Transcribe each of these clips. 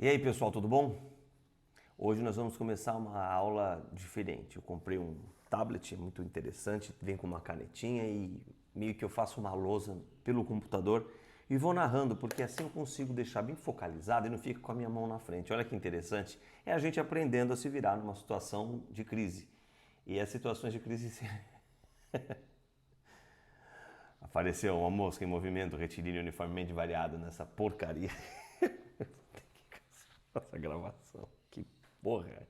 E aí pessoal, tudo bom? Hoje nós vamos começar uma aula diferente. Eu comprei um tablet muito interessante, vem com uma canetinha e meio que eu faço uma lousa pelo computador e vou narrando, porque assim eu consigo deixar bem focalizado e não fico com a minha mão na frente. Olha que interessante, é a gente aprendendo a se virar numa situação de crise. E as situações de crise... Apareceu uma mosca em movimento retilíneo uniformemente variado nessa porcaria. Essa gravação, que porra.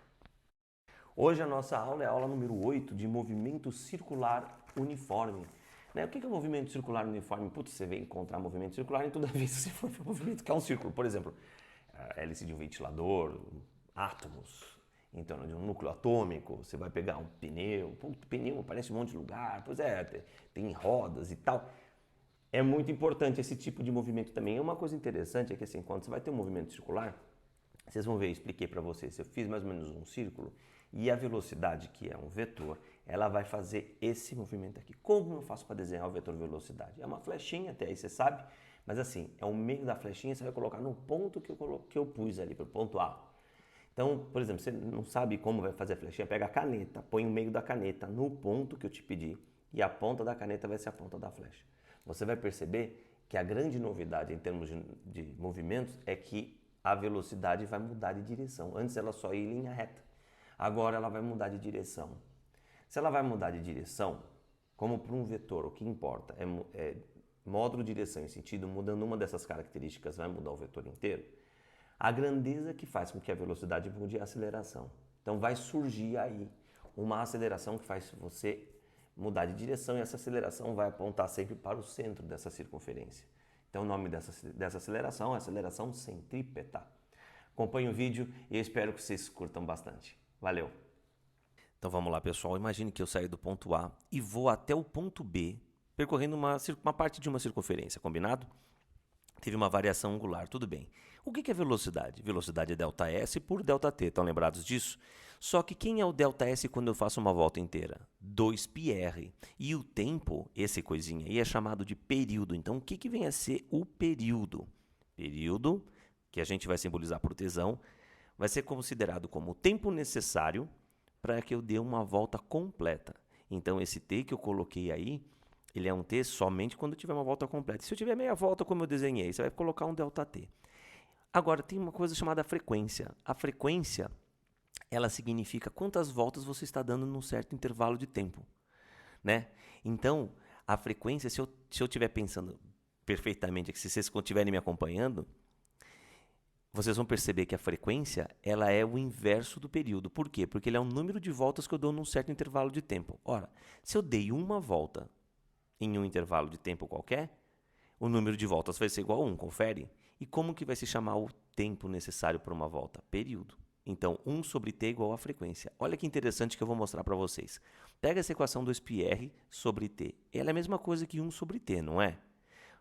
Hoje a nossa aula é a aula número 8 de movimento circular uniforme. Né? O que é movimento circular uniforme? Putz, você vem encontrar movimento circular em toda vez que você for ver um movimento que é um círculo. Por exemplo, a hélice de um ventilador, átomos, então de um núcleo atômico, você vai pegar um pneu, pneu aparece em um monte de lugar, pois é, tem rodas e tal. É muito importante esse tipo de movimento também. Uma coisa interessante é que assim, quando você vai ter um movimento circular, vocês vão ver, eu expliquei para vocês, eu fiz mais ou menos um círculo e a velocidade, que é um vetor, ela vai fazer esse movimento aqui. Como eu faço para desenhar o vetor velocidade? É uma flechinha, até aí você sabe, mas assim, é o meio da flechinha, você vai colocar no ponto que eu pus ali, para o ponto A. Então, por exemplo, você não sabe como vai fazer a flechinha, pega a caneta, põe o meio da caneta no ponto que eu te pedi e a ponta da caneta vai ser a ponta da flecha. Você vai perceber que a grande novidade em termos de movimentos é que a velocidade vai mudar de direção. Antes ela só ia em linha reta, agora ela vai mudar de direção. Se ela vai mudar de direção, como para um vetor, o que importa é módulo direção em sentido, mudando uma dessas características vai mudar o vetor inteiro. A grandeza que faz com que a velocidade mude é a aceleração. Então vai surgir aí uma aceleração que faz você mudar de direção e essa aceleração vai apontar sempre para o centro dessa circunferência. Então o nome dessa aceleração é aceleração centrípeta. Acompanhe o vídeo e eu espero que vocês curtam bastante. Valeu! Então vamos lá, pessoal. Imagine que eu saio do ponto A e vou até o ponto B, percorrendo uma parte de uma circunferência, combinado? Teve uma variação angular, tudo bem. O que é velocidade? Velocidade é ΔS por ΔT, estão lembrados disso? Só que quem é o ΔS quando eu faço uma volta inteira? 2πr. E o tempo, esse coisinha aí, é chamado de período. Então, o que vem a ser o período? Período, que a gente vai simbolizar por tesão, vai ser considerado como o tempo necessário para que eu dê uma volta completa. Então, esse T que eu coloquei aí, ele é um T somente quando tiver uma volta completa. Se eu tiver meia volta como eu desenhei, você vai colocar um ΔT. Agora, tem uma coisa chamada frequência. A frequência, ela significa quantas voltas você está dando num certo intervalo de tempo, né? Então, a frequência, se eu estiver pensando perfeitamente, que se vocês estiverem me acompanhando, vocês vão perceber que a frequência, ela é o inverso do período. Por quê? Porque ele é o número de voltas que eu dou num certo intervalo de tempo. Ora, se eu dei uma volta em um intervalo de tempo qualquer, o número de voltas vai ser igual a 1, confere? E como que vai se chamar o tempo necessário para uma volta? Período. Então, 1 sobre t igual a frequência. Olha que interessante que eu vou mostrar para vocês. Pega essa equação 2πr sobre t. Ela é a mesma coisa que 1 sobre t, não é?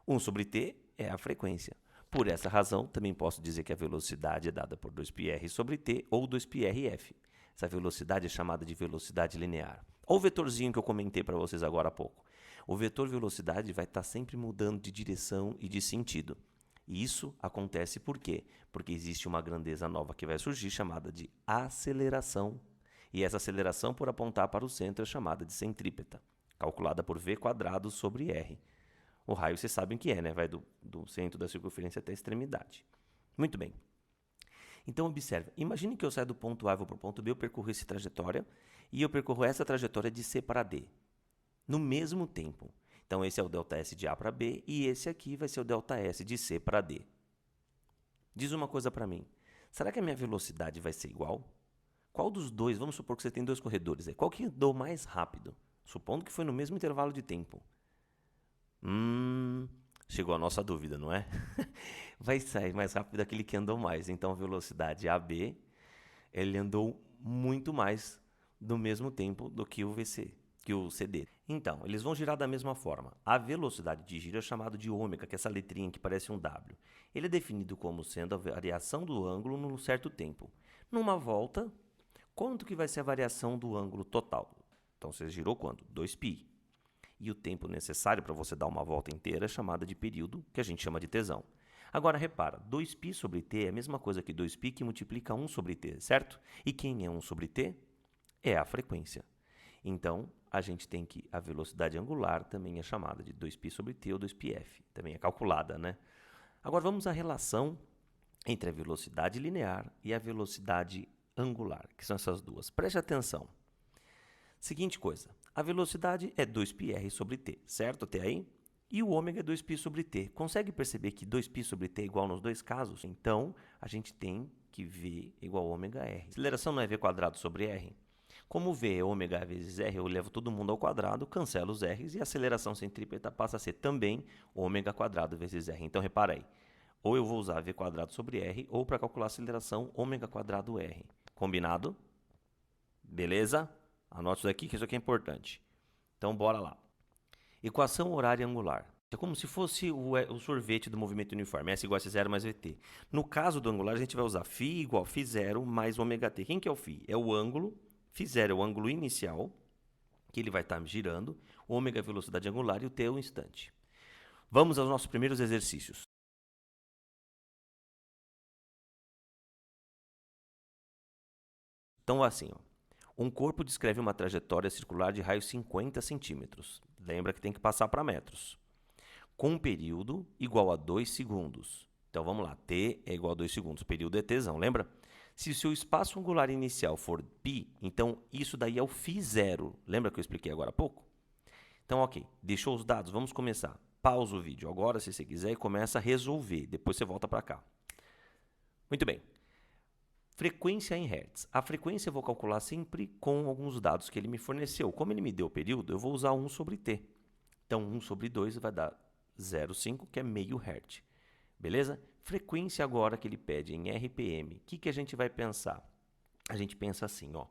1 sobre t é a frequência. Por essa razão, também posso dizer que a velocidade é dada por 2πr sobre t ou 2πrf. Essa velocidade é chamada de velocidade linear. Olha o vetorzinho que eu comentei para vocês agora há pouco. O vetor velocidade vai estar sempre mudando de direção e de sentido. E isso acontece por quê? Porque existe uma grandeza nova que vai surgir chamada de aceleração. E essa aceleração, por apontar para o centro, é chamada de centrípeta, calculada por v² sobre r. O raio vocês sabem que é, né? Vai do centro da circunferência até a extremidade. Muito bem. Então, observe. Imagine que eu saio do ponto A e vou para o ponto B, eu percorro essa trajetória, e eu percorro essa trajetória de C para D, no mesmo tempo. Então, esse é o ΔS de A para B, e esse aqui vai ser o ΔS de C para D. Diz uma coisa para mim. Será que a minha velocidade vai ser igual? Qual dos dois, vamos supor que você tem dois corredores, qual que andou mais rápido? Supondo que foi no mesmo intervalo de tempo. Chegou a nossa dúvida, não é? Vai sair mais rápido aquele que andou mais. Então, a velocidade AB, ele andou muito mais no mesmo tempo do que o VC, que o CD. Então, eles vão girar da mesma forma. A velocidade de giro é chamada de ômega, que é essa letrinha que parece um W. Ele é definido como sendo a variação do ângulo num certo tempo. Numa volta, quanto que vai ser a variação do ângulo total? Então, você girou quanto? 2π. E o tempo necessário para você dar uma volta inteira é chamada de período, que a gente chama de tesão. Agora, repara, 2π sobre t é a mesma coisa que 2π que multiplica 1 sobre t, certo? E quem é 1 sobre t? É a frequência. Então, a gente tem que a velocidade angular também é chamada de 2π sobre t ou 2πf. Também é calculada, né? Agora, vamos à relação entre a velocidade linear e a velocidade angular, que são essas duas. Preste atenção. Seguinte coisa, a velocidade é 2πr sobre t, certo? Até aí? E o ômega é 2π sobre t. Consegue perceber que 2π sobre t é igual nos dois casos? Então, a gente tem que V igual a ômega r. Aceleração não é v quadrado sobre r? Como V é ômega vezes r, eu levo todo mundo ao quadrado, cancelo os r's e a aceleração centrípeta passa a ser também ômega quadrado vezes r. Então, repara aí. Ou eu vou usar v quadrado sobre r, ou para calcular a aceleração, ômega quadrado r. Combinado? Beleza? Anote isso aqui, que isso aqui é importante. Então, bora lá. Equação horária angular. É como se fosse o sorvete do movimento uniforme, S igual a S0 mais VT. No caso do angular, a gente vai usar φ igual a φ0 mais ômega t. Quem que é o φ? É o ângulo. φ0 é o ângulo inicial, que ele vai estar girando. O ômega é a velocidade angular e o t é o instante. Vamos aos nossos primeiros exercícios. Então, assim, ó. Um corpo descreve uma trajetória circular de raio 50 centímetros. Lembra que tem que passar para metros. Com um período igual a 2 segundos. Então, vamos lá. T é igual a 2 segundos. O período é Tzão, lembra? Se o seu espaço angular inicial for π, então isso daí é o φ0. Lembra que eu expliquei agora há pouco? Então, ok. Deixou os dados? Vamos começar. Pausa o vídeo agora, se você quiser, e começa a resolver. Depois você volta para cá. Muito bem. Frequência em Hertz. A frequência eu vou calcular sempre com alguns dados que ele me forneceu. Como ele me deu o período, eu vou usar 1 sobre t. Então, 1 sobre 2 vai dar 0,5, que é meio Hertz. Beleza? Frequência agora que ele pede em RPM. O que a gente vai pensar? A gente pensa assim, ó.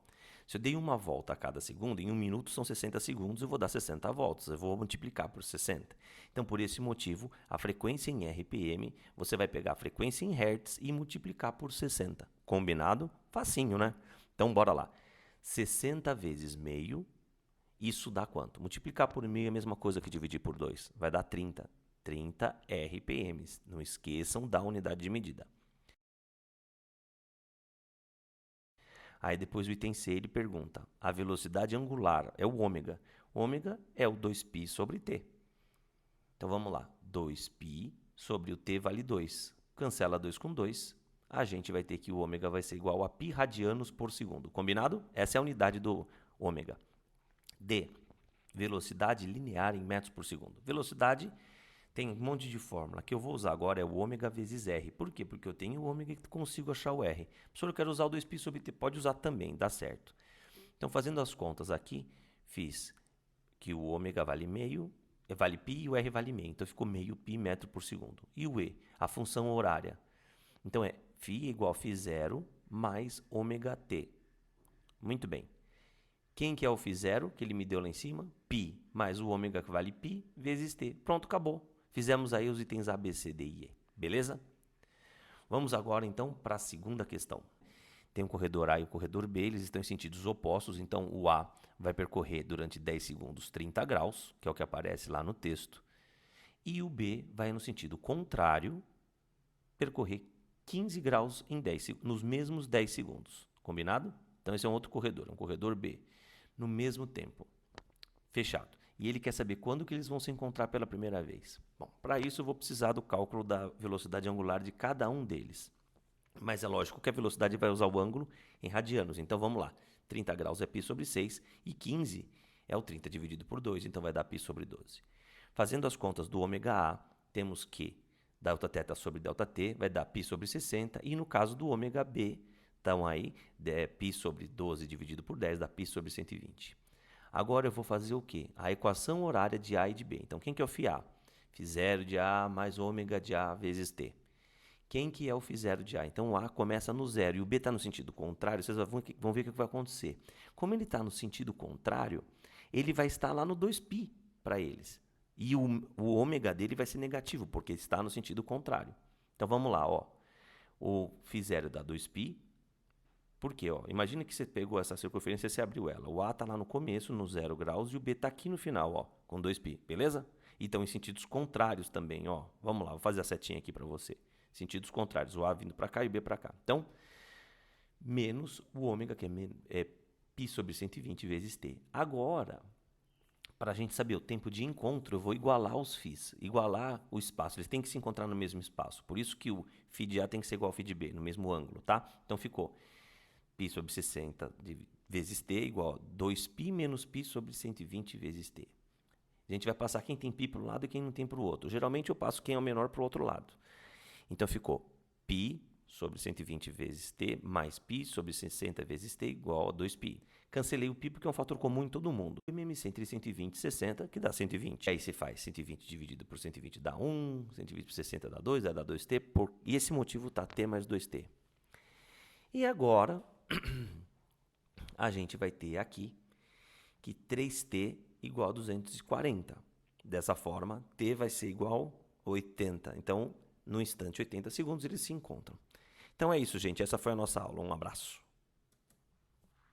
Se eu dei uma volta a cada segundo, em 1 minuto são 60 segundos, eu vou dar 60 voltas. Eu vou multiplicar por 60. Então, por esse motivo, a frequência em RPM, você vai pegar a frequência em Hertz e multiplicar por 60. Combinado? Facinho, né? Então, bora lá. 60 vezes meio, isso dá quanto? Multiplicar por meio é a mesma coisa que dividir por 2. Vai dar 30. 30 RPMs. Não esqueçam da unidade de medida. Aí depois o item C ele pergunta, a velocidade angular é o ômega. Ômega é o 2π sobre t. Então vamos lá, 2π sobre o t vale 2. Cancela 2 com 2, a gente vai ter que o ômega vai ser igual a π radianos por segundo. Combinado? Essa é a unidade do ômega. D, velocidade linear em metros por segundo. Velocidade tem um monte de fórmula. Que eu vou usar agora é o ômega vezes R. Por quê? Porque eu tenho o ômega e consigo achar o R. Professor, eu quero usar o 2π sobre t. Pode usar também, dá certo. Então, fazendo as contas aqui, fiz que o ômega vale meio, vale π e o R vale meio. Então, ficou meio π metro por segundo. E o E? A função horária. Então, é φ igual a φ0 mais ômega t. Muito bem. Quem que é o φ0 que ele me deu lá em cima? π mais o ômega que vale π vezes t. Pronto, acabou. Fizemos aí os itens A, B, C, D e E. Beleza? Vamos agora, então, para a segunda questão. Tem o corredor A e o corredor B, eles estão em sentidos opostos. Então, o A vai percorrer durante 10 segundos 30 graus, que é o que aparece lá no texto. E o B vai no sentido contrário, percorrer 15 graus em nos mesmos 10 segundos. Combinado? Então, esse é um outro corredor, um corredor B. No mesmo tempo. Fechado. E ele quer saber quando que eles vão se encontrar pela primeira vez. Bom, para isso eu vou precisar do cálculo da velocidade angular de cada um deles. Mas é lógico que a velocidade vai usar o ângulo em radianos. Então vamos lá. 30 graus é π sobre 6 e 15 é o 30 dividido por 2, então vai dar π sobre 12. Fazendo as contas do ômega A, temos que delta θ sobre delta t vai dar π sobre 60 e no caso do ômega B, então aí π sobre 12 dividido por 10 dá π sobre 120. Agora eu vou fazer o quê? A equação horária de A e de B. Então, quem que é o φA? φ0 de A mais ômega de A vezes T. Quem que é o φ0 de A? Então, o A começa no zero e o B está no sentido contrário. Vocês vão ver o que vai acontecer. Como ele está no sentido contrário, ele vai estar lá no 2π para eles. E o ômega dele vai ser negativo, porque está no sentido contrário. Então, vamos lá. Ó. O φ0 dá 2π. Por quê? Ó, imagina que você pegou essa circunferência e você abriu ela. O A está lá no começo, no 0 graus, e o B está aqui no final, ó, com 2π, beleza? E estão em sentidos contrários também, ó. Vamos lá, vou fazer a setinha aqui para você. Sentidos contrários, o A vindo para cá e o B para cá. Então, menos o ômega, que é π sobre 120 vezes t. Agora, para a gente saber o tempo de encontro, eu vou igualar os φs, igualar o espaço. Eles têm que se encontrar no mesmo espaço. Por isso que o φ de A tem que ser igual ao φ de B, no mesmo ângulo, tá? Então, ficou π sobre 60 vezes t igual a 2π menos π sobre 120 vezes t. A gente vai passar quem tem π para um lado e quem não tem para o outro. Geralmente, eu passo quem é o menor para o outro lado. Então, ficou π sobre 120 vezes t mais π sobre 60 vezes t igual a 2π. Cancelei o π porque é um fator comum em todo mundo. MMC entre 120 e 60, que dá 120. Aí você faz 120 dividido por 120 dá 1, 120 por 60 dá 2, aí dá 2t. E esse motivo está t mais 2t. E agora, a gente vai ter aqui que 3t igual a 240. Dessa forma, t vai ser igual a 80. Então, no instante 80 segundos, eles se encontram. Então é isso, gente. Essa foi a nossa aula. Um abraço.